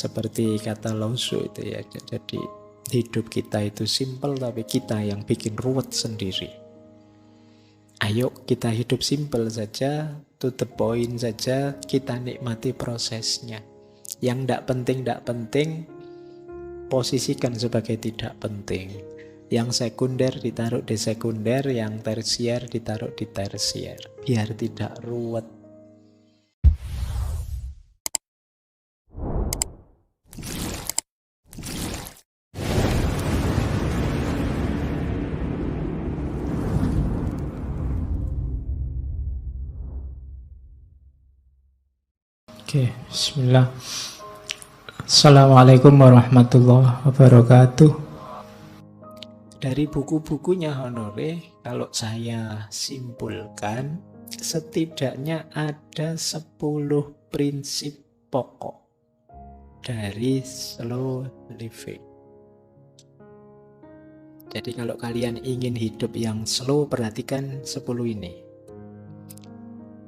Seperti kata Lao Tzu itu ya, jadi hidup kita itu simple tapi kita yang bikin ruwet sendiri. Ayo kita hidup simple saja, to the point saja, kita nikmati prosesnya. Yang tidak penting, posisikan sebagai tidak penting. Yang sekunder ditaruh di sekunder, yang tersier ditaruh di tersier. Biar tidak ruwet. Oke, bismillah. Assalamualaikum warahmatullahi wabarakatuh. Dari buku-bukunya Honore, kalau saya simpulkan, setidaknya ada 10 prinsip pokok dari slow living. Jadi kalau kalian ingin hidup yang slow, perhatikan 10 ini.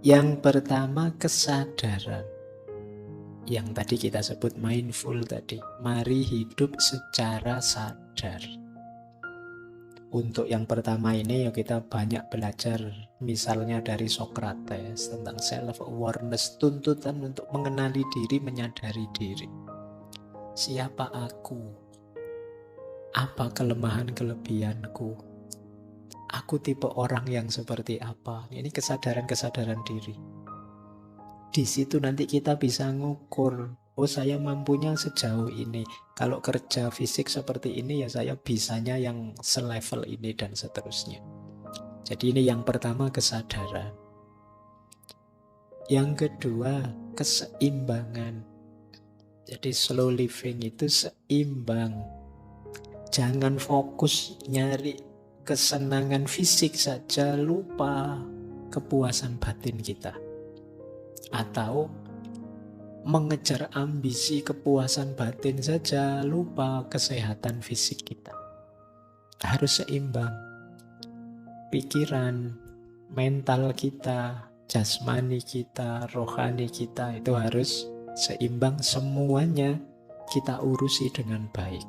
Yang pertama, kesadaran. Yang tadi kita sebut mindful tadi. Mari hidup secara sadar. Untuk yang pertama ini ya kita banyak belajar misalnya dari Socrates tentang self-awareness, tuntutan untuk mengenali diri, menyadari diri. Siapa aku? Apa kelemahan-kelebihanku? Aku tipe orang yang seperti apa? Ini kesadaran-kesadaran diri. Di situ nanti kita bisa ngukur, oh saya mampunya sejauh ini. Kalau kerja fisik seperti ini ya saya bisanya yang selevel ini dan seterusnya. Jadi ini yang pertama, kesadaran. Yang kedua, keseimbangan. Jadi slow living itu seimbang. Jangan fokus nyari kesenangan fisik saja, lupa kepuasan batin kita. Atau mengejar ambisi kepuasan batin saja, lupa kesehatan fisik kita. Harus seimbang. Pikiran, mental kita, jasmani kita, rohani kita itu harus seimbang, semuanya kita urusi dengan baik.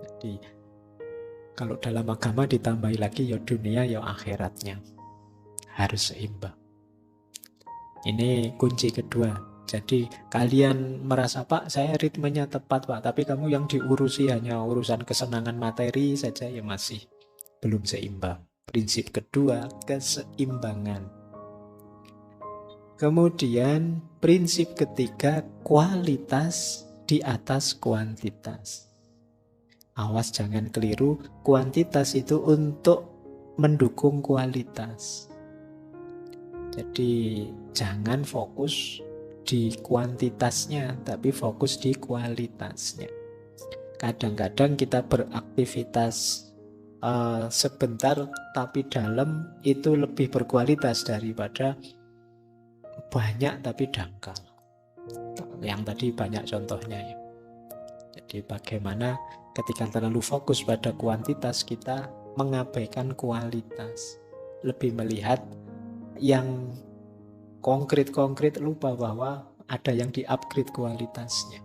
Jadi kalau dalam agama ditambahi lagi ya dunia ya akhiratnya. Harus seimbang. Ini kunci kedua. Jadi kalian merasa, Pak, saya ritmenya tepat, Pak, tapi kamu yang diurusi hanya urusan kesenangan materi saja, ya masih belum seimbang. Prinsip kedua, keseimbangan. Kemudian prinsip ketiga, kualitas di atas kuantitas. Awas jangan keliru, kuantitas itu untuk mendukung kualitas. Jadi jangan fokus di kuantitasnya, tapi fokus di kualitasnya. Kadang-kadang kita beraktivitas sebentar tapi dalam itu lebih berkualitas daripada banyak tapi dangkal. Yang tadi banyak contohnya ya. Jadi bagaimana ketika terlalu fokus pada kuantitas kita mengabaikan kualitas. Lebih melihat yang konkret-konkret, lupa bahwa ada yang di-upgrade kualitasnya.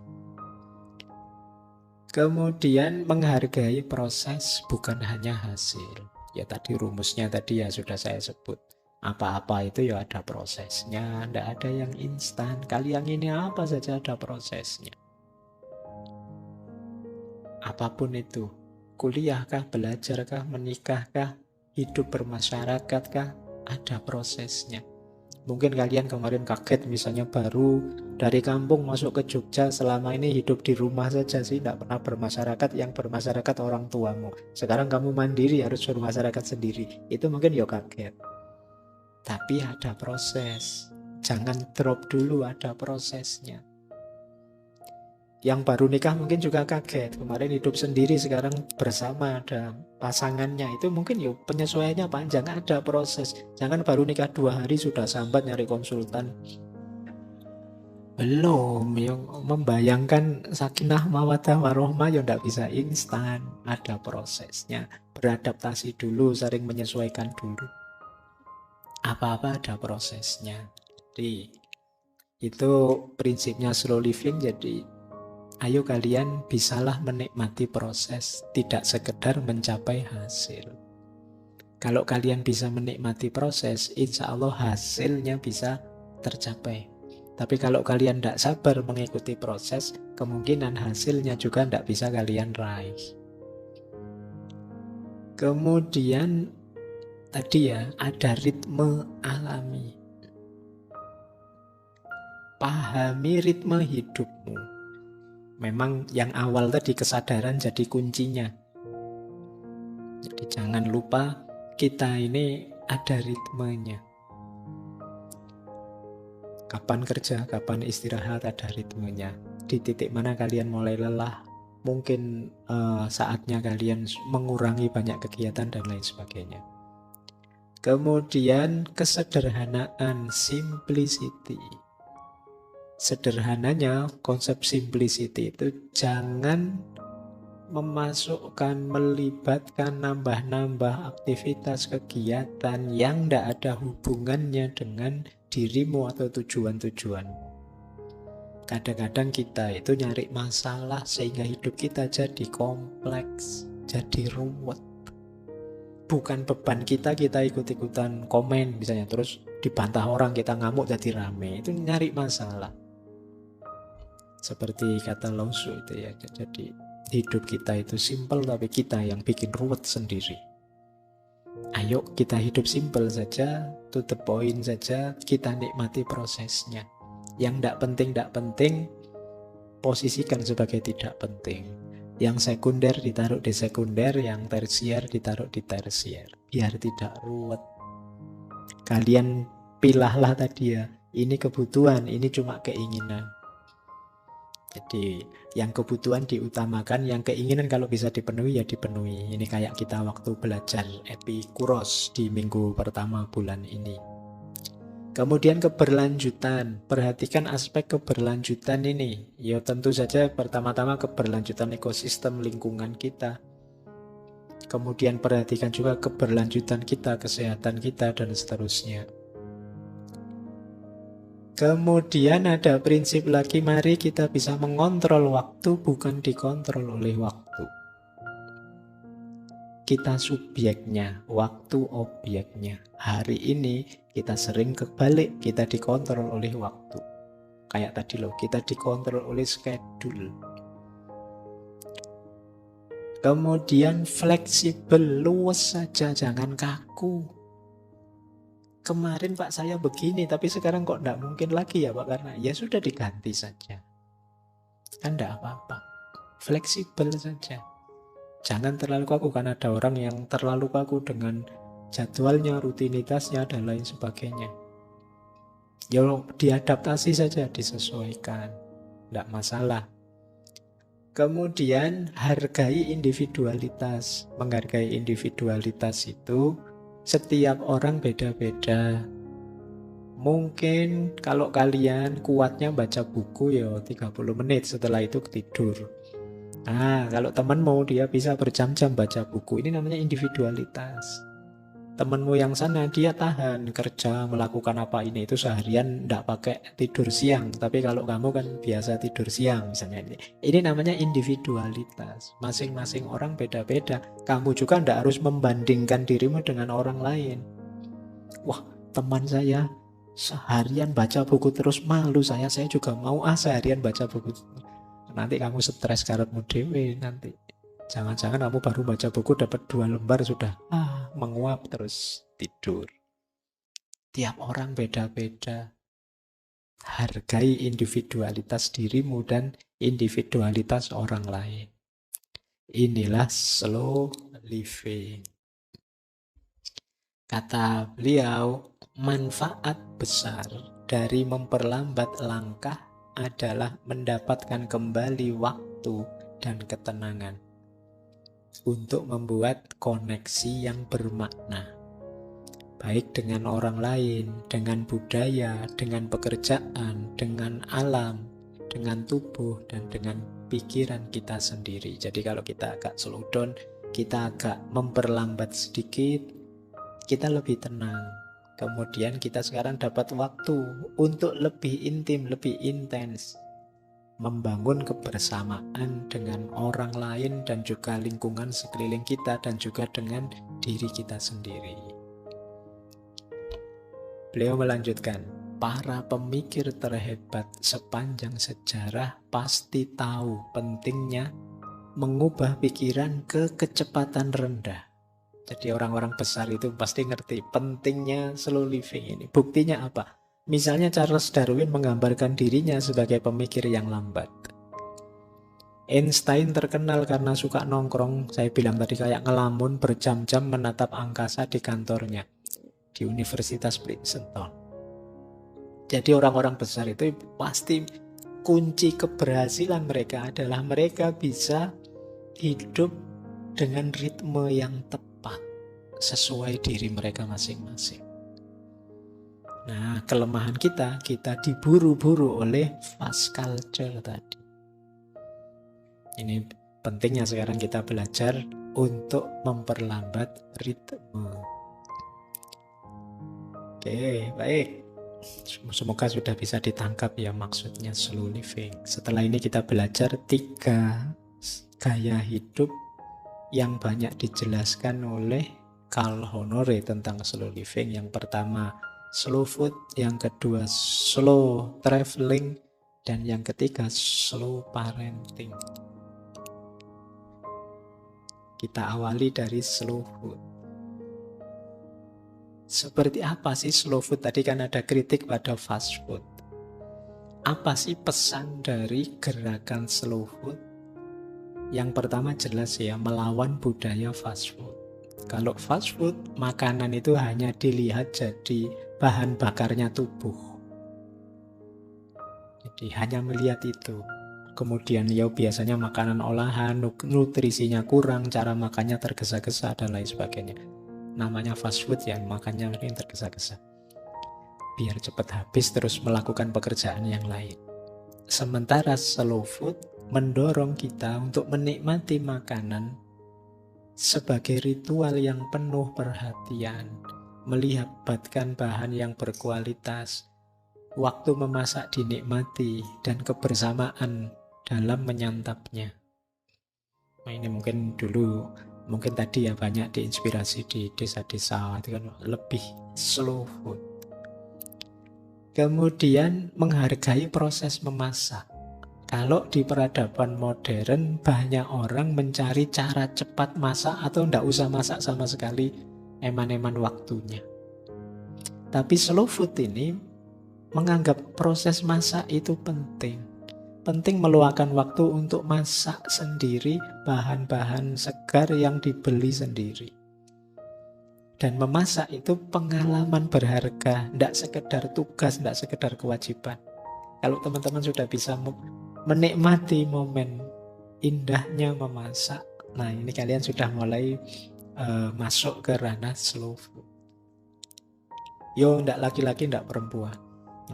Kemudian menghargai proses, bukan hanya hasil. Ya tadi rumusnya tadi ya sudah saya sebut. Apa-apa itu ya ada prosesnya, tidak ada yang instan. Kali yang ini apa saja ada prosesnya. Apapun itu, kuliahkah, belajarkah, menikahkah, hidup bermasyarakatkah, ada prosesnya. Mungkin kalian kemarin kaget misalnya baru dari kampung masuk ke Jogja, selama ini hidup di rumah saja sih, tidak pernah bermasyarakat, yang bermasyarakat orang tuamu. Sekarang kamu mandiri harus bermasyarakat sendiri. Itu mungkin ya kaget. Tapi ada proses. Jangan drop dulu, ada prosesnya. Yang baru nikah mungkin juga kaget. Kemarin hidup sendiri, sekarang bersama ada pasangannya. Itu mungkin ya penyesuaiannya panjang, ada proses. Jangan baru nikah 2 hari sudah sambat nyari konsultan. Belum, yang membayangkan sakinah mawaddah warohmah ya tidak bisa instan. Ada prosesnya. Beradaptasi dulu, sering menyesuaikan dulu. Apa-apa ada prosesnya. Jadi Itu prinsipnya slow living. Jadi ayo kalian bisalah menikmati proses, tidak sekedar mencapai hasil. Kalau kalian bisa menikmati proses, insya Allah hasilnya bisa tercapai. Tapi kalau kalian tidak sabar mengikuti proses, kemungkinan hasilnya juga tidak bisa kalian raih. Kemudian tadi ya, ada ritme alami. Pahami ritme hidupmu. Memang yang awal tadi kesadaran jadi kuncinya. Jadi jangan lupa kita ini ada ritmenya. Kapan kerja, kapan istirahat, ada ritmenya. Di titik mana kalian mulai lelah, mungkin saatnya kalian mengurangi banyak kegiatan dan lain sebagainya. Kemudian kesederhanaan, simplicity. Sederhananya konsep simplicity itu jangan memasukkan, melibatkan, nambah-nambah aktivitas kegiatan yang tidak ada hubungannya dengan dirimu atau tujuan-tujuanmu. Kadang-kadang kita itu nyari masalah sehingga hidup kita jadi kompleks, jadi ruwet. Bukan beban kita ikut-ikutan komen misalnya, terus dibantah orang, kita ngamuk jadi rame. Itu nyari masalah. Seperti kata Lao Tzu itu ya, jadi hidup kita itu simple tapi kita yang bikin ruwet sendiri. Ayo kita hidup simple saja, to the point saja, kita nikmati prosesnya. Yang tidak penting, posisikan sebagai tidak penting. Yang sekunder ditaruh di sekunder, yang tersier ditaruh di tersier. Biar tidak ruwet. Kalian pilahlah tadi ya, ini kebutuhan, ini cuma keinginan. Jadi yang kebutuhan diutamakan, yang keinginan kalau bisa dipenuhi ya dipenuhi. Ini kayak kita waktu belajar Epikuros di minggu pertama bulan ini. Kemudian keberlanjutan, perhatikan aspek keberlanjutan ini. Ya tentu saja pertama-tama keberlanjutan ekosistem lingkungan kita. Kemudian perhatikan juga keberlanjutan kita, kesehatan kita, dan seterusnya. Kemudian ada prinsip lagi, mari kita bisa mengontrol waktu, bukan dikontrol oleh waktu. Kita subjeknya, waktu objeknya. Hari ini kita sering kebalik, kita dikontrol oleh waktu. Kayak tadi loh, kita dikontrol oleh schedule. Kemudian fleksibel, luwes saja, jangan kaku. Kemarin Pak saya begini, tapi sekarang kok tidak mungkin lagi ya Pak, karena ya sudah diganti saja. Kan tidak apa-apa. Fleksibel saja. Jangan terlalu kaku, karena ada orang yang terlalu kaku dengan jadwalnya, rutinitasnya, dan lain sebagainya. Ya diadaptasi saja, disesuaikan. Tidak masalah. Kemudian hargai individualitas. Menghargai individualitas itu setiap orang beda-beda. Mungkin kalau kalian kuatnya baca buku ya 30 menit, setelah itu tidur. Kalau temanmu dia bisa berjam-jam baca buku, ini namanya individualitas. Temanmu yang sana dia tahan kerja, melakukan apa ini itu seharian tidak pakai tidur siang, tapi kalau kamu kan biasa tidur siang misalnya. Ini namanya individualitas. Masing-masing orang beda-beda. Kamu juga tidak harus membandingkan dirimu dengan orang lain. Wah, teman saya seharian baca buku terus, malu saya juga mau seharian baca buku. Nanti kamu stres karepmu dhewe nanti. Jangan-jangan kamu baru baca buku dapat 2 lembar sudah menguap terus tidur. Tiap orang beda-beda. Hargai individualitas dirimu dan individualitas orang lain. Inilah slow living. Kata beliau, manfaat besar dari memperlambat langkah adalah mendapatkan kembali waktu dan ketenangan untuk membuat koneksi yang bermakna, baik dengan orang lain, dengan budaya, dengan pekerjaan, dengan alam, dengan tubuh, dan dengan pikiran kita sendiri. Jadi kalau kita agak slow down, kita agak memperlambat sedikit, kita lebih tenang. Kemudian kita sekarang dapat waktu untuk lebih intim, lebih intens membangun kebersamaan dengan orang lain dan juga lingkungan sekeliling kita dan juga dengan diri kita sendiri. Beliau melanjutkan, para pemikir terhebat sepanjang sejarah pasti tahu pentingnya mengubah pikiran ke kecepatan rendah. Jadi orang-orang besar itu pasti ngerti pentingnya slow living ini. Buktinya apa? Misalnya Charles Darwin menggambarkan dirinya sebagai pemikir yang lambat. Einstein terkenal karena suka nongkrong, saya bilang tadi kayak ngelamun berjam-jam menatap angkasa di kantornya di Universitas Princeton. Jadi orang-orang besar itu pasti kunci keberhasilan mereka adalah mereka bisa hidup dengan ritme yang tepat sesuai diri mereka masing-masing. Nah, kelemahan kita diburu-buru oleh fast culture tadi. Ini pentingnya sekarang kita belajar untuk memperlambat ritme. Oke, baik. Semoga sudah bisa ditangkap ya maksudnya slow living. Setelah ini kita belajar 3 gaya hidup yang banyak dijelaskan oleh Carl Honore tentang slow living. Yang pertama slow food, yang kedua slow traveling, dan yang ketiga slow parenting. Kita awali dari slow food. Seperti apa sih slow food? Tadi kan ada kritik pada fast food. Apa sih pesan dari gerakan slow food? Yang pertama jelas ya, melawan budaya fast food. Kalau fast food, makanan itu hanya dilihat jadi bahan bakarnya tubuh. Jadi hanya melihat itu. Kemudian ya biasanya makanan olahan, nutrisinya kurang, cara makannya tergesa-gesa dan lain sebagainya. Namanya fast food ya, makannya mungkin tergesa-gesa. Biar cepat habis terus melakukan pekerjaan yang lain. Sementara slow food mendorong kita untuk menikmati makanan sebagai ritual yang penuh perhatian, melibatkan bahan yang berkualitas, waktu memasak dinikmati, dan kebersamaan dalam menyantapnya. Nah, ini mungkin tadi ya banyak diinspirasi di desa-desa itu kan lebih slow food. Kemudian menghargai proses memasak. Kalau di peradaban modern banyak orang mencari cara cepat masak atau tidak usah masak sama sekali, eman-eman waktunya. Tapi slow food ini menganggap proses masak itu penting. Penting meluangkan waktu untuk masak sendiri bahan-bahan segar yang dibeli sendiri. Dan memasak itu pengalaman berharga, tidak sekedar tugas, tidak sekedar kewajiban. Kalau teman-teman sudah bisa menikmati momen indahnya memasak, nah ini kalian sudah mulai masuk ke ranah slow food. Yo, tidak laki-laki, tidak perempuan.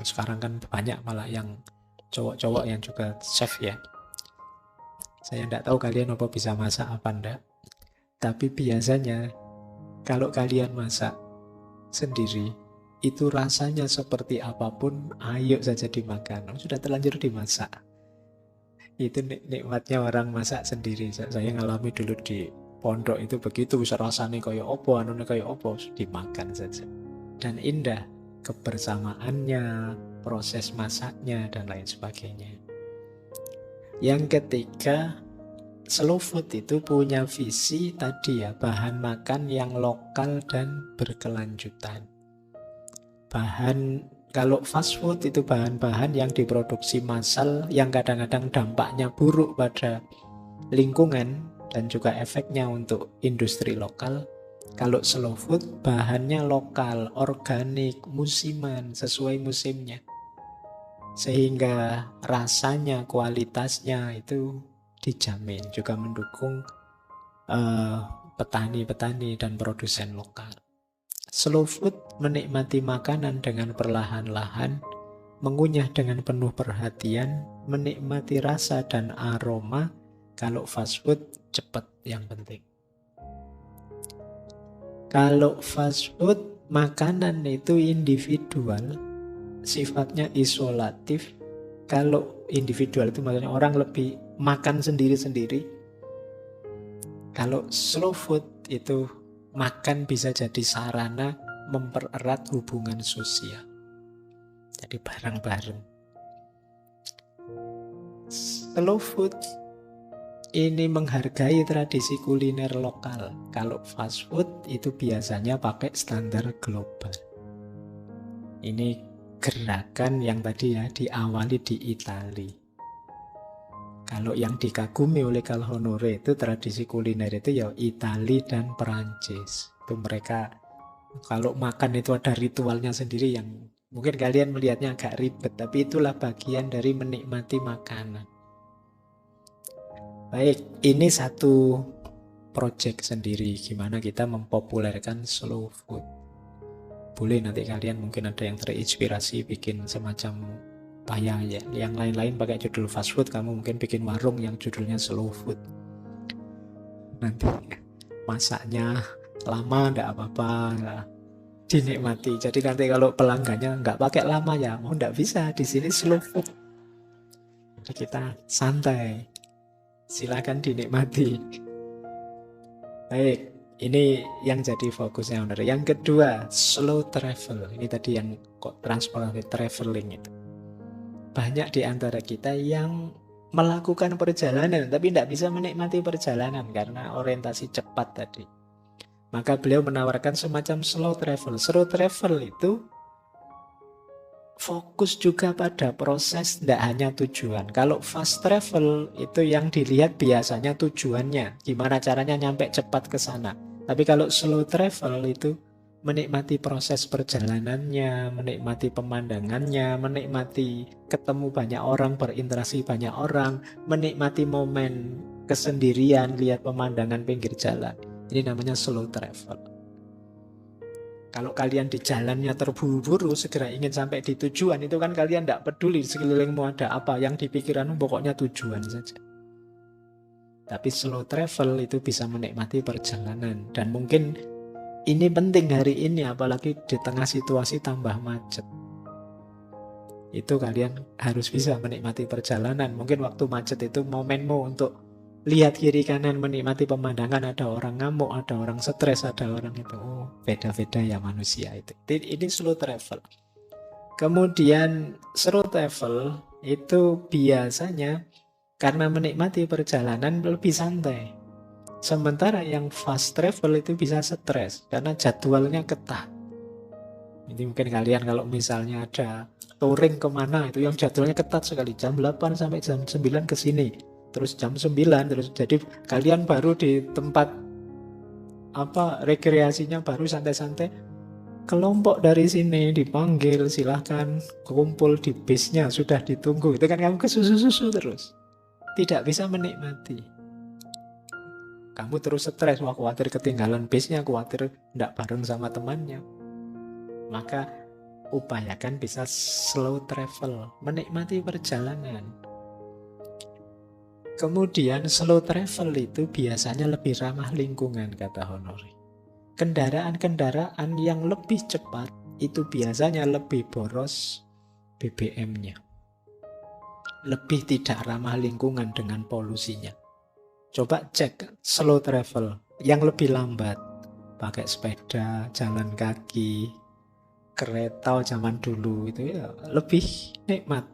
Sekarang kan banyak malah yang cowok-cowok yang juga chef ya. Saya tidak tahu kalian apa bisa masak apa enggak. Tapi biasanya kalau kalian masak sendiri, itu rasanya seperti apapun, ayo saja dimakan. Sudah terlanjur dimasak. Itu nikmatnya orang masak sendiri. Saya ngalami dulu di pondok itu begitu, bisa rasanya kayak opo, anunya kayak opo, dimakan saja. Dan indah kebersamaannya, proses masaknya, dan lain sebagainya. Yang ketiga, slow food itu punya visi tadi ya, bahan makan yang lokal dan berkelanjutan. Kalau fast food itu bahan-bahan yang diproduksi massal yang kadang-kadang dampaknya buruk pada lingkungan dan juga efeknya untuk industri lokal. Kalau slow food bahannya lokal, organik, musiman, sesuai musimnya. Sehingga rasanya, kualitasnya itu dijamin, juga mendukung petani-petani dan produsen lokal. Slow food menikmati makanan dengan perlahan-lahan, mengunyah dengan penuh perhatian, menikmati rasa dan aroma. Kalau fast food cepat yang penting. Kalau fast food makanan itu individual, sifatnya isolatif. Kalau individual itu maksudnya orang lebih makan sendiri-sendiri. Kalau slow food itu makan bisa jadi sarana mempererat hubungan sosial. Jadi bareng-bareng. Slow food ini menghargai tradisi kuliner lokal. Kalau fast food itu biasanya pakai standar global. Ini gerakan yang tadi ya diawali di Italia. Kalau yang dikagumi oleh Karl Honore itu tradisi kuliner itu ya Italia dan Perancis. Itu mereka kalau makan itu ada ritualnya sendiri yang mungkin kalian melihatnya agak ribet, tapi itulah bagian dari menikmati makanan. Baik, ini satu project sendiri gimana kita mempopulerkan slow food. Boleh nanti kalian mungkin ada yang terinspirasi bikin semacam ya, yang lain-lain pakai judul fast food, kamu mungkin bikin warung yang judulnya slow food. Nanti masaknya lama enggak apa-apa, dinikmati. Jadi nanti kalau pelanggannya enggak pakai lama ya, mau enggak bisa, di sini slow food. Jadi kita santai. Silakan dinikmati. Baik, ini yang jadi fokusnya owner. Yang kedua, slow travel. Ini tadi yang kok transportasi traveling itu. Banyak di antara kita yang melakukan perjalanan tapi tidak bisa menikmati perjalanan karena orientasi cepat tadi. Maka beliau menawarkan semacam slow travel. Slow travel itu fokus juga pada proses, tidak hanya tujuan. Kalau fast travel itu yang dilihat biasanya tujuannya, gimana caranya nyampe cepat ke sana. Tapi kalau slow travel itu menikmati proses perjalanannya, menikmati pemandangannya, menikmati ketemu banyak orang, berinteraksi banyak orang, menikmati momen kesendirian, lihat pemandangan pinggir jalan. Ini namanya slow travel. Kalau kalian di jalannya terburu-buru, segera ingin sampai di tujuan, itu kan kalian tidak peduli sekelilingmu ada apa, yang di pikiranmu pokoknya tujuan saja. Tapi slow travel itu bisa menikmati perjalanan. Dan mungkin ini penting hari ini, apalagi di tengah situasi tambah macet. Itu kalian harus bisa menikmati perjalanan. Mungkin waktu macet itu momenmu untuk lihat kiri kanan, menikmati pemandangan, ada orang ngamuk, ada orang stres, ada orang itu. Oh, beda-beda ya manusia itu. Ini slow travel. Kemudian slow travel itu biasanya karena menikmati perjalanan lebih santai. Sementara yang fast travel itu bisa stres karena jadwalnya ketat. Ini mungkin kalian kalau misalnya ada touring kemana itu yang jadwalnya ketat sekali, jam 8 sampai jam 9 ke sini. Terus jam 9 terus, jadi kalian baru di tempat rekreasinya baru santai-santai, kelompok dari sini dipanggil, silahkan kumpul di bisnya, sudah ditunggu. Itu kan kamu kesusu-susu terus, tidak bisa menikmati. Kamu terus stres, wah khawatir ketinggalan bisnya, khawatir tidak bareng sama temannya. Maka upayakan bisa slow travel, menikmati perjalanan. Kemudian slow travel itu biasanya lebih ramah lingkungan, kata Honore. Kendaraan-kendaraan yang lebih cepat itu biasanya lebih boros BBM-nya. Lebih tidak ramah lingkungan dengan polusinya. Coba cek slow travel yang lebih lambat. Pakai sepeda, jalan kaki, kereta zaman dulu itu ya lebih nikmat.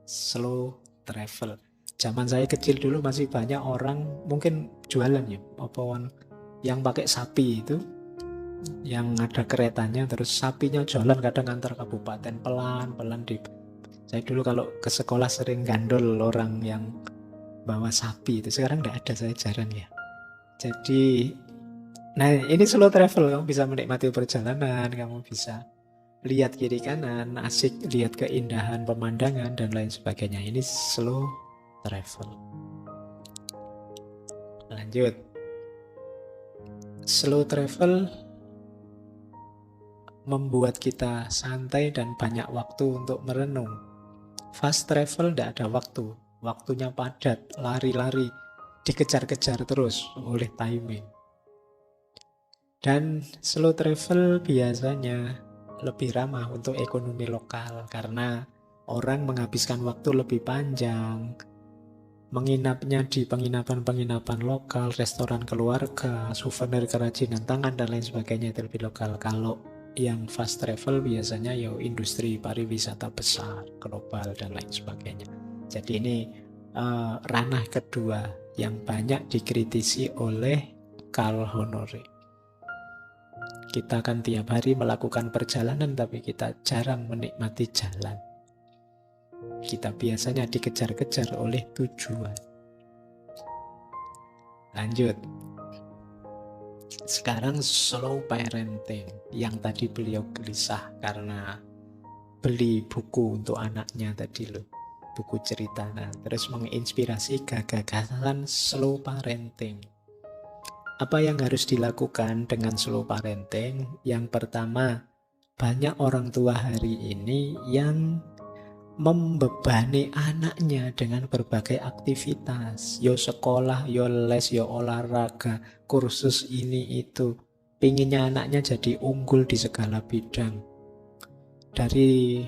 Slow travel. Zaman saya kecil dulu masih banyak orang mungkin jualan ya, yang pakai sapi itu, yang ada keretanya, terus sapinya jalan kadang antar kabupaten pelan-pelan Saya dulu kalau ke sekolah sering gandol orang yang bawa sapi itu. Sekarang tidak ada, saya jarang ya. Jadi, nah ini slow travel, kamu bisa menikmati perjalanan, kamu bisa lihat kiri kanan, asik lihat keindahan pemandangan dan lain sebagainya. Ini slow travel. Lanjut. Slow travel membuat kita santai dan banyak waktu untuk merenung. Fast travel tidak ada waktu. Waktunya padat, lari-lari, dikejar-kejar terus oleh timing. Dan slow travel biasanya lebih ramah untuk ekonomi lokal karena orang menghabiskan waktu lebih panjang, menginapnya di penginapan-penginapan lokal, restoran keluarga, souvenir kerajinan tangan, dan lain sebagainya itu lebih lokal. Kalau yang fast travel biasanya ya industri pariwisata besar, global, dan lain sebagainya. Jadi ini ranah kedua yang banyak dikritisi oleh Carl Honore. Kita kan tiap hari melakukan perjalanan, tapi kita jarang menikmati jalan. Kita biasanya dikejar-kejar oleh tujuan. Lanjut. Sekarang slow parenting. Yang tadi beliau gelisah karena beli buku untuk anaknya tadi loh. Buku cerita. Nah, terus menginspirasi gagasan slow parenting. Apa yang harus dilakukan dengan slow parenting? Yang pertama, banyak orang tua hari ini yang membebani anaknya dengan berbagai aktivitas. Yo sekolah, yo les, yo olahraga, kursus ini itu. Pinginnya anaknya jadi unggul di segala bidang. Dari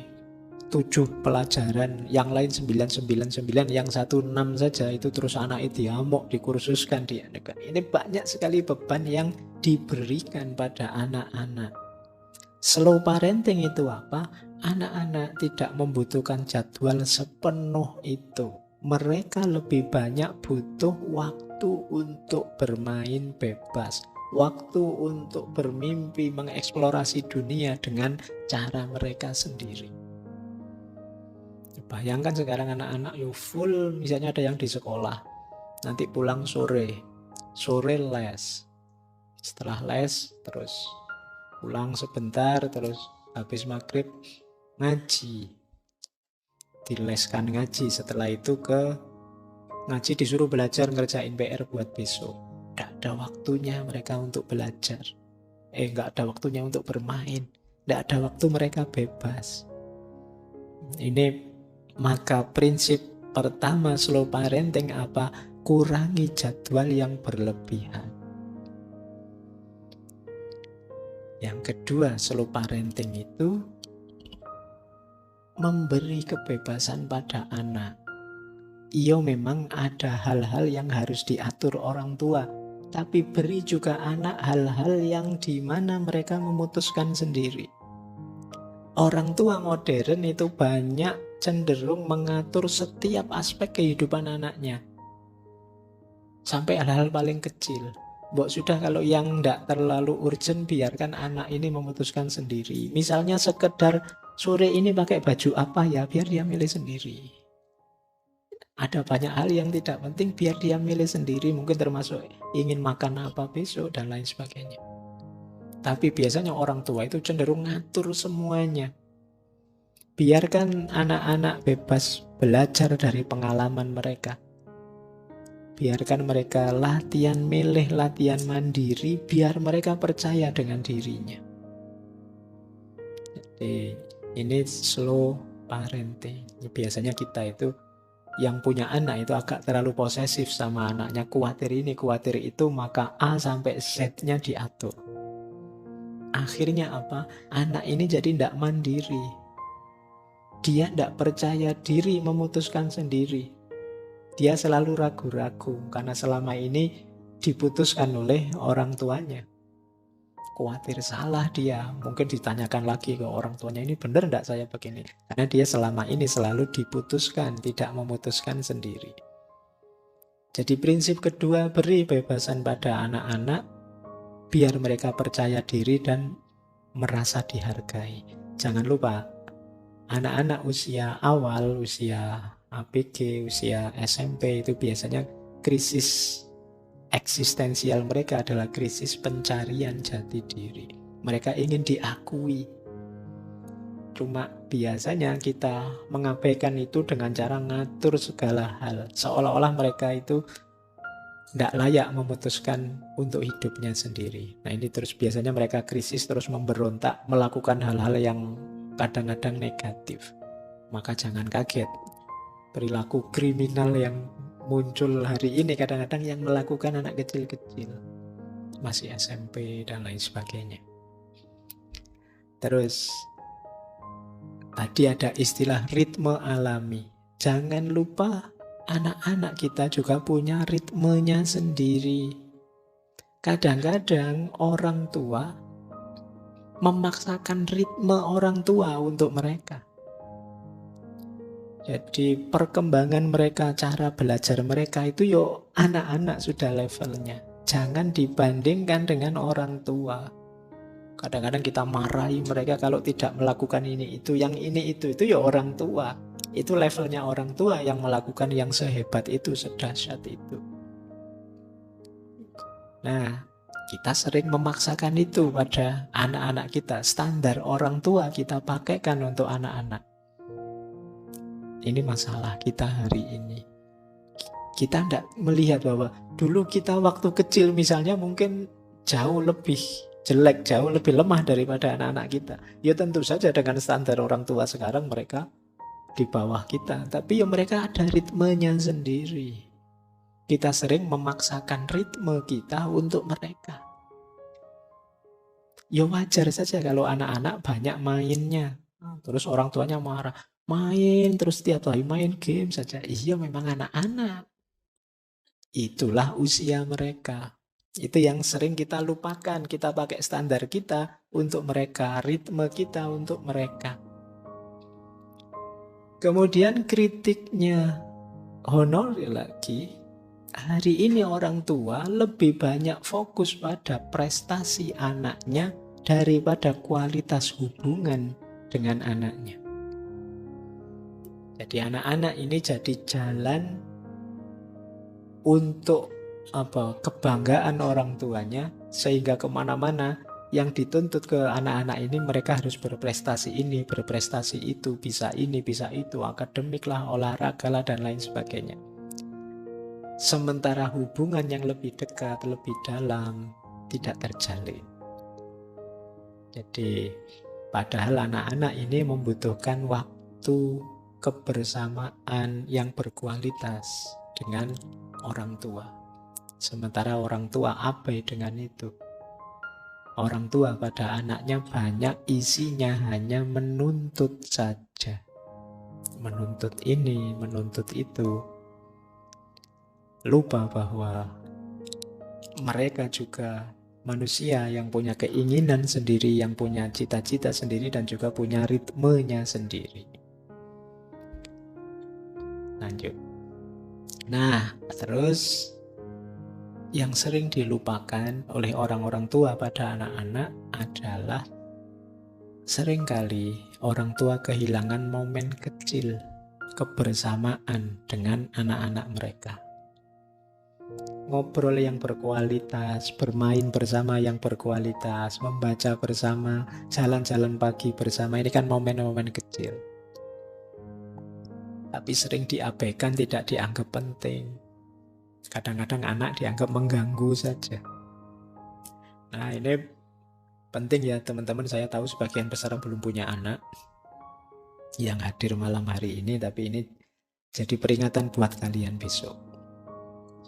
7 pelajaran, yang lain 999, yang 16 saja itu terus anak itu diamuk, dikursuskan. Ini banyak sekali beban yang diberikan pada anak-anak. Slow parenting itu apa? Anak-anak tidak membutuhkan jadwal sepenuh itu. Mereka lebih banyak butuh waktu untuk bermain bebas, waktu untuk bermimpi, mengeksplorasi dunia dengan cara mereka sendiri. Bayangkan sekarang anak-anak full, misalnya ada yang di sekolah, nanti pulang sore les, setelah les terus pulang sebentar, terus habis maghrib ngaji, dileskan ngaji, setelah itu ke ngaji disuruh belajar ngerjain PR buat besok. Gak ada waktunya mereka untuk belajar, gak ada waktunya untuk bermain, gak ada waktu mereka bebas. Ini maka prinsip pertama slow parenting apa? Kurangi jadwal yang berlebihan. Yang kedua, slow parenting itu memberi kebebasan pada anak. Iya, memang ada hal-hal yang harus diatur orang tua, tapi beri juga anak hal-hal yang dimana mereka memutuskan sendiri. Orang tua modern itu banyak cenderung mengatur setiap aspek kehidupan anaknya, sampai hal-hal paling kecil. Mbok sudah, kalau yang tidak terlalu urgent biarkan anak ini memutuskan sendiri. Misalnya sekedar sore ini pakai baju apa ya, biar dia milih sendiri. Ada banyak hal yang tidak penting, biar dia milih sendiri. Mungkin termasuk ingin makan apa besok dan lain sebagainya. Tapi biasanya orang tua itu cenderung ngatur semuanya. Biarkan anak-anak bebas belajar dari pengalaman mereka. Biarkan mereka latihan milih, latihan mandiri, biar mereka percaya dengan dirinya. Jadi ini slow parenting. Biasanya kita itu yang punya anak itu agak terlalu posesif sama anaknya, khawatir ini, khawatir itu, maka A sampai Z-nya diatur. Akhirnya apa? Anak ini jadi tidak mandiri. Dia tidak percaya diri memutuskan sendiri. Dia selalu ragu-ragu karena selama ini diputuskan oleh orang tuanya. Khawatir salah dia, mungkin ditanyakan lagi ke orang tuanya, ini benar tidak saya begini? Karena dia selama ini selalu diputuskan, tidak memutuskan sendiri. Jadi prinsip kedua, beri bebasan pada anak-anak biar mereka percaya diri dan merasa dihargai. Jangan lupa, anak-anak usia awal, usia ABG, usia SMP itu biasanya krisis eksistensial mereka adalah krisis pencarian jati diri. Mereka ingin diakui. Cuma biasanya kita mengabaikan itu dengan cara ngatur segala hal. Seolah-olah mereka itu tidak layak memutuskan untuk hidupnya sendiri. Nah ini terus biasanya mereka krisis, terus memberontak, melakukan hal-hal yang kadang-kadang negatif. Maka jangan kaget. Perilaku kriminal yang muncul hari ini kadang-kadang yang melakukan anak kecil-kecil. masih SMP dan lain sebagainya. Terus tadi ada istilah ritme alami. Jangan lupa anak-anak kita juga punya ritmenya sendiri. Kadang-kadang orang tua memaksakan ritme orang tua untuk mereka. Jadi perkembangan mereka, cara belajar mereka itu yo anak-anak sudah levelnya. Jangan dibandingkan dengan orang tua. Kadang-kadang kita marahi mereka kalau tidak melakukan ini itu, yang ini itu ya orang tua. Itu levelnya orang tua yang melakukan yang sehebat itu, sedahsyat itu. Nah, kita sering memaksakan itu pada anak-anak kita. Standar orang tua kita pakaikan untuk anak-anak. Ini masalah kita hari ini. Kita tidak melihat bahwa dulu kita waktu kecil misalnya mungkin jauh lebih jelek, jauh lebih lemah daripada anak-anak kita. Ya tentu saja dengan standar orang tua sekarang mereka di bawah kita. Tapi ya mereka ada ritmenya sendiri. Kita sering memaksakan ritme kita untuk mereka. Ya wajar saja kalau anak-anak banyak mainnya. Terus orang tuanya marah. Main terus tiap hari main game saja. Iya memang anak-anak. Itulah usia mereka. Itu yang sering kita lupakan. Kita pakai standar kita untuk mereka. Ritme kita untuk mereka. Kemudian kritiknya Honor lagi. Hari ini orang tua lebih banyak fokus pada prestasi anaknya daripada kualitas hubungan dengan anaknya. Jadi anak-anak ini jadi jalan untuk kebanggaan orang tuanya, sehingga kemana-mana yang dituntut ke anak-anak ini mereka harus berprestasi ini, berprestasi itu, bisa ini, bisa itu, akademik lah, olahraga lah, dan lain sebagainya. Sementara hubungan yang lebih dekat, lebih dalam tidak terjalin. Jadi padahal anak-anak ini membutuhkan waktu kebersamaan yang berkualitas dengan orang tua. Sementara orang tua abai dengan itu. Orang tua pada anaknya banyak isinya hanya menuntut saja. Menuntut ini, menuntut itu. Lupa bahwa mereka juga manusia yang punya keinginan sendiri, yang punya cita-cita sendiri, dan juga punya ritmenya sendiri. Lanjut. Nah, terus yang sering dilupakan oleh orang-orang tua pada anak-anak adalah seringkali orang tua kehilangan momen kecil kebersamaan dengan anak-anak mereka. Ngobrol yang berkualitas, bermain bersama yang berkualitas, membaca bersama, jalan-jalan pagi bersama, ini kan momen-momen kecil. Tapi sering diabaikan, tidak dianggap penting. Kadang-kadang anak dianggap mengganggu saja. Nah ini penting ya teman-teman, saya tahu sebagian besar belum punya anak yang hadir malam hari ini, tapi ini jadi peringatan buat kalian besok.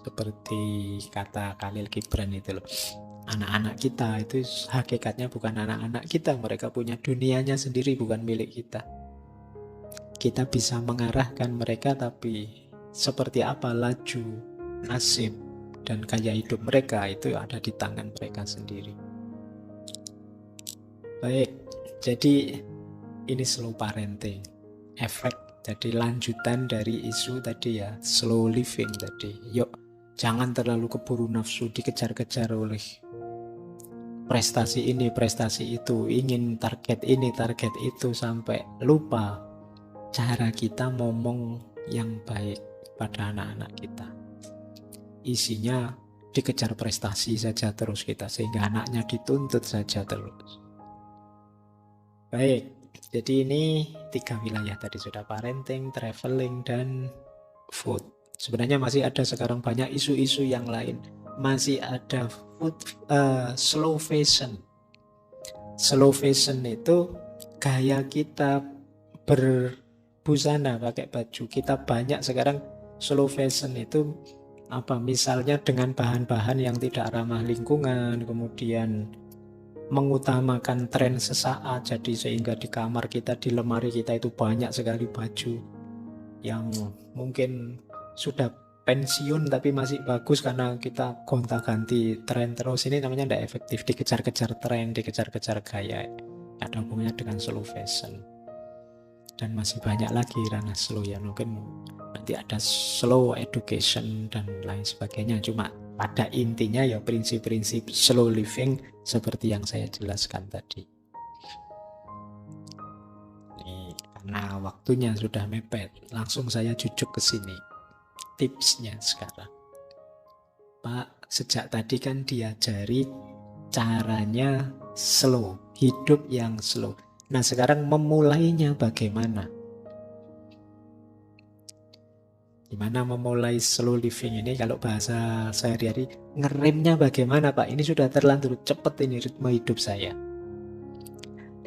Seperti kata Khalil Gibran itu loh, anak-anak kita itu hakikatnya bukan anak-anak kita, mereka punya dunianya sendiri, bukan milik kita. Kita bisa mengarahkan mereka, tapi seperti apa laju, nasib, dan gaya hidup mereka itu ada di tangan mereka sendiri. Baik, jadi ini slow parenting, efek, jadi lanjutan dari isu tadi ya, slow living tadi. Yuk, jangan terlalu keburu nafsu, dikejar-kejar oleh prestasi ini, prestasi itu, ingin target ini, target itu, sampai lupa cara kita ngomong yang baik pada anak-anak kita. Isinya dikejar prestasi saja terus kita, sehingga anaknya dituntut saja terus. Baik, jadi ini 3 wilayah tadi sudah, parenting, traveling, dan food. Sebenarnya masih ada sekarang banyak isu-isu yang lain. Masih ada slow fashion. Slow fashion itu gaya kita berbusana, pakai baju. Kita banyak sekarang slow fashion itu Misalnya dengan bahan-bahan yang tidak ramah lingkungan, kemudian mengutamakan tren sesaat, jadi sehingga di kamar kita, di lemari kita itu banyak sekali baju yang mungkin sudah pensiun tapi masih bagus karena kita gonta-ganti tren terus. Ini namanya tidak efektif, dikejar-kejar tren, dikejar-kejar gaya. Ada hubungannya dengan slow fashion. Dan masih banyak lagi ranah slow ya, mungkin nanti ada slow education dan lain sebagainya. Cuma pada intinya ya prinsip-prinsip slow living seperti yang saya jelaskan tadi. Nih, karena waktunya sudah mepet, langsung saya jujuk ke sini. Tipsnya sekarang. Pak, sejak tadi kan diajari caranya slow, hidup yang slow. Nah, sekarang memulainya bagaimana? Gimana memulai slow living ini? Kalau bahasa sehari-hari, ngeremnya bagaimana Pak? Ini sudah terlanjur cepat ini ritme hidup saya.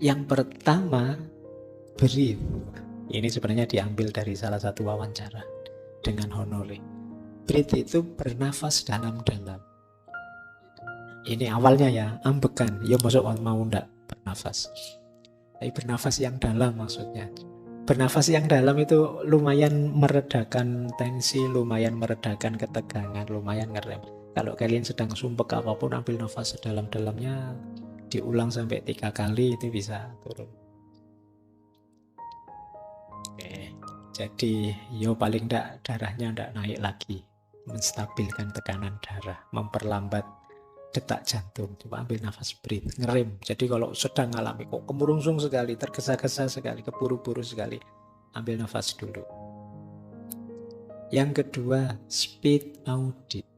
Yang pertama, breathe. Ini sebenarnya diambil dari salah satu wawancara dengan Honore. Breathe itu bernafas dalam-dalam. Ini awalnya ya, ambekan. Ya masuk mau ndak bernafas. Tapi bernafas yang dalam maksudnya. Bernafas yang dalam itu lumayan meredakan tensi, lumayan meredakan ketegangan, lumayan ngerem. Kalau kalian sedang sumpek apapun, ambil nafas sedalam-dalamnya, diulang sampai 3 kali, itu bisa turun. Oke, jadi yo paling ndak darahnya ndak naik lagi. Menstabilkan tekanan darah, memperlambat detak jantung. Coba ambil nafas, breathe, ngerem. Jadi kalau sedang ngalami kok kemurungsung sekali, tergesa-gesa sekali, keburu-buru sekali, ambil nafas dulu. Yang kedua, speed audit.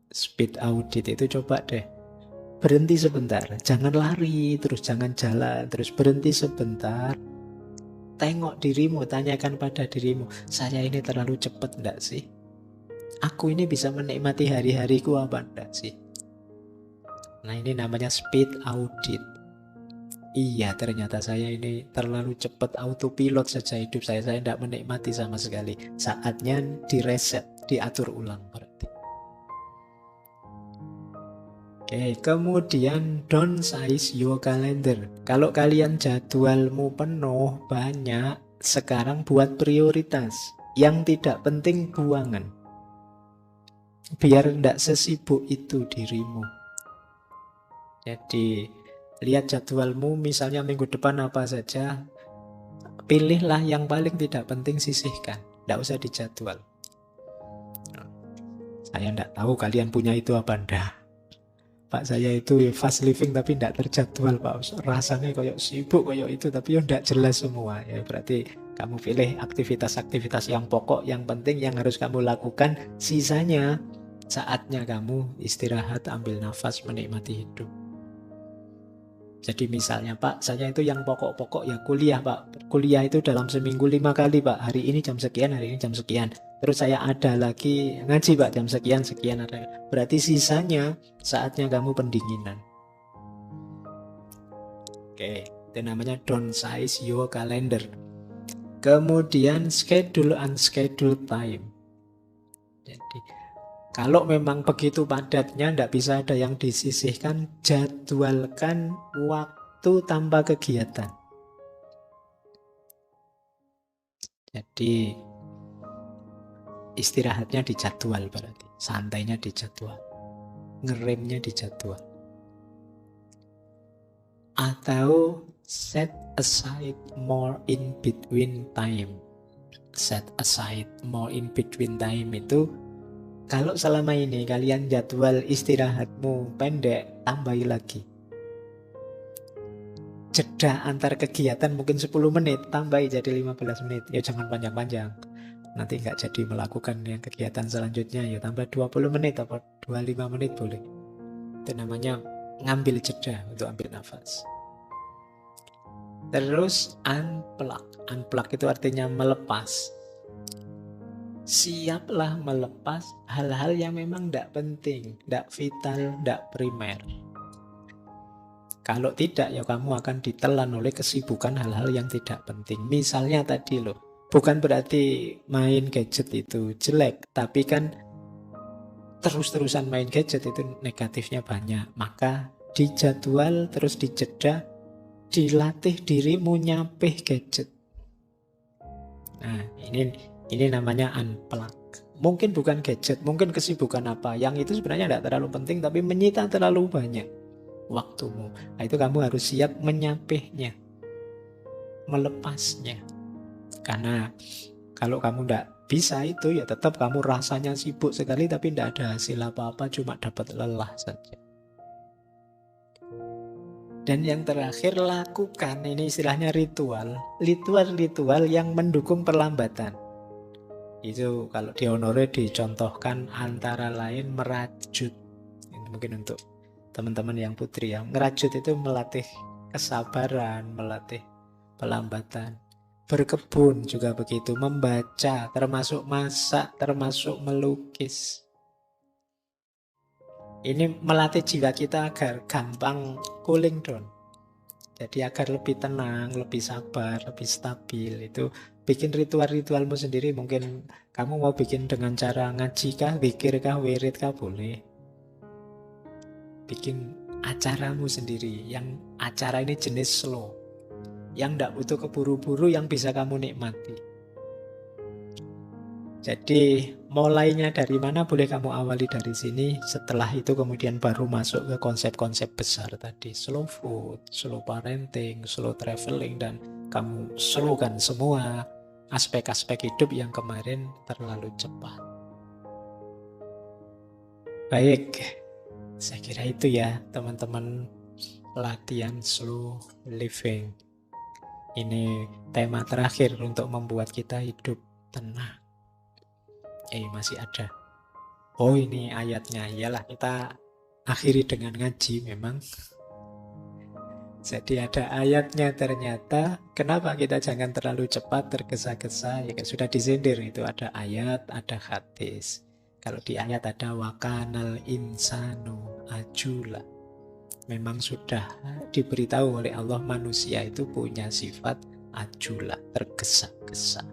Speed audit itu coba deh berhenti sebentar, jangan lari terus, jangan jalan terus, berhenti sebentar, tengok dirimu, tanyakan pada dirimu, saya ini terlalu cepat enggak sih? Aku ini bisa menikmati hari-hariku apa enggak sih? Nah, ini namanya speed audit. Iya, ternyata saya ini terlalu cepat, autopilot saja hidup saya tidak menikmati sama sekali. Saatnya direset, diatur ulang berarti. Oke, kemudian downsize your calendar. Kalau kalian jadwalmu penuh, banyak, sekarang buat prioritas. Yang tidak penting buangan. Biar tidak sesibuk itu dirimu. Jadi lihat jadwalmu, misalnya minggu depan apa saja, pilihlah yang paling tidak penting, sisihkan, tidak usah dijadwal. Saya tidak tahu kalian punya itu apa enggak. Pak, saya itu fast living tapi tidak terjadwal Pak, rasanya kayak sibuk kayak itu tapi tidak jelas semua. Ya berarti kamu pilih aktivitas-aktivitas yang pokok, yang penting, yang harus kamu lakukan. Sisanya saatnya kamu istirahat, ambil nafas, menikmati hidup. Jadi misalnya Pak, saya itu yang pokok-pokok ya kuliah Pak. Kuliah itu dalam seminggu 5 kali Pak. Hari ini jam sekian, hari ini jam sekian. Terus saya ada lagi ngaji Pak, jam sekian ada. Berarti sisanya saatnya kamu pendinginan. Oke, itu namanya downsize your calendar. Kemudian schedule unscheduled time. Jadi kalau memang begitu padatnya, tidak bisa ada yang disisihkan, jadwalkan waktu tanpa kegiatan. Jadi istirahatnya dijadwal berarti, santainya dijadwal, ngeremnya dijadwal. Atau set aside more in between time. Set aside more in between time itu, kalau selama ini kalian jadwal istirahatmu pendek, tambahi lagi. Jeda antar kegiatan mungkin 10 menit, tambahi jadi 15 menit. Ya jangan panjang-panjang. Nanti nggak jadi melakukan yang kegiatan selanjutnya. Ya tambah 20 menit atau 25 menit boleh. Itu namanya ngambil jeda untuk ambil nafas. Terus unplug. Unplug itu artinya melepas. Siaplah melepas hal-hal yang memang tidak penting, tidak vital, tidak primer. Kalau tidak, ya kamu akan ditelan oleh kesibukan hal-hal yang tidak penting. Misalnya tadi loh, bukan berarti main gadget itu jelek, tapi kan terus-terusan main gadget itu negatifnya banyak. Maka dijadwal terus dijeda, dilatih dirimu nyapih gadget. Nah, ini namanya unplug. Mungkin bukan gadget, mungkin kesibukan apa. Yang itu sebenarnya tidak terlalu penting, tapi menyita terlalu banyak waktumu. Nah, itu kamu harus siap menyapihnya, melepasnya. Karena kalau kamu tidak bisa itu, ya tetap kamu rasanya sibuk sekali, tapi tidak ada hasil apa-apa, cuma dapat lelah saja. Dan yang terakhir, lakukan, ini istilahnya ritual. Ritual yang mendukung perlambatan. Itu kalau di Honore dicontohkan antara lain merajut. Ini mungkin untuk teman-teman yang putri ya. Merajut itu melatih kesabaran, melatih pelambatan. Berkebun juga begitu, membaca, termasuk masak, termasuk melukis. Ini melatih jiwa kita agar gampang cooling down. Jadi agar lebih tenang, lebih sabar, lebih stabil. Itu bikin ritual-ritualmu sendiri. Mungkin kamu mau bikin dengan cara ngaji kah, zikir kah, wirid kah, boleh. Bikin acaramu sendiri. Yang acara ini jenis slow, yang tidak butuh keburu-buru, yang bisa kamu nikmati. Jadi mulainya dari mana boleh kamu awali dari sini. Setelah itu kemudian baru masuk ke konsep-konsep besar tadi. Slow food, slow parenting, slow traveling, dan kamu slowkan semua aspek-aspek hidup yang kemarin terlalu cepat. Baik, saya kira itu ya teman-teman, latihan slow living. Ini tema terakhir untuk membuat kita hidup tenang. Masih ada. Oh, ini ayatnya. Iyalah, kita akhiri dengan ngaji memang. Jadi ada ayatnya ternyata. Kenapa kita jangan terlalu cepat tergesa-gesa? Ya sudah disindir itu. Ada ayat, ada hadis. Kalau di ayat ada wakanal insanu ajula. Memang sudah diberitahu oleh Allah manusia itu punya sifat ajula, tergesa-gesa.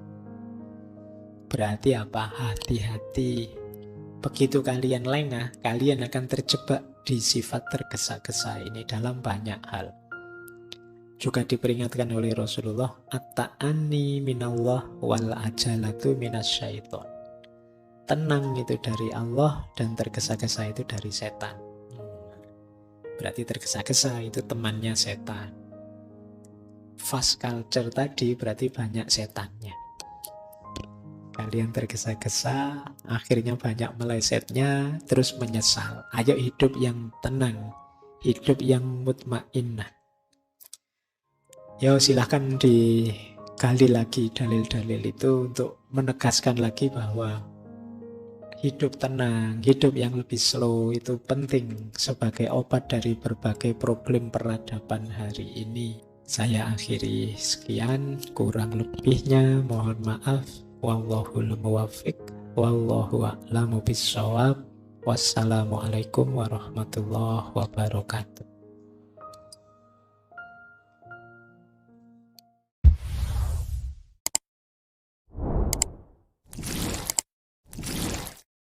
Berarti apa? Hati-hati. Begitu kalian lengah, kalian akan terjebak di sifat tergesa-gesa ini dalam banyak hal. Juga diperingatkan oleh Rasulullah, at-ta'anni minallah wal ajalatu minasyaiton. Tenang itu dari Allah dan tergesa-gesa itu dari setan. Berarti tergesa-gesa itu temannya setan. Fast culture tadi berarti banyak setannya. Kalian tergesa-gesa, akhirnya banyak melesetnya, terus menyesal. Ayo hidup yang tenang, hidup yang mutmainnah. Ya silahkan digali lagi dalil-dalil itu untuk menegaskan lagi bahwa hidup tenang, hidup yang lebih slow itu penting sebagai obat dari berbagai problem peradaban hari ini. Saya akhiri sekian, kurang lebihnya mohon maaf. Wallahul muwaffiq, wallahu a'lamu bissawab. Wassalamualaikum warahmatullahi wabarakatuh.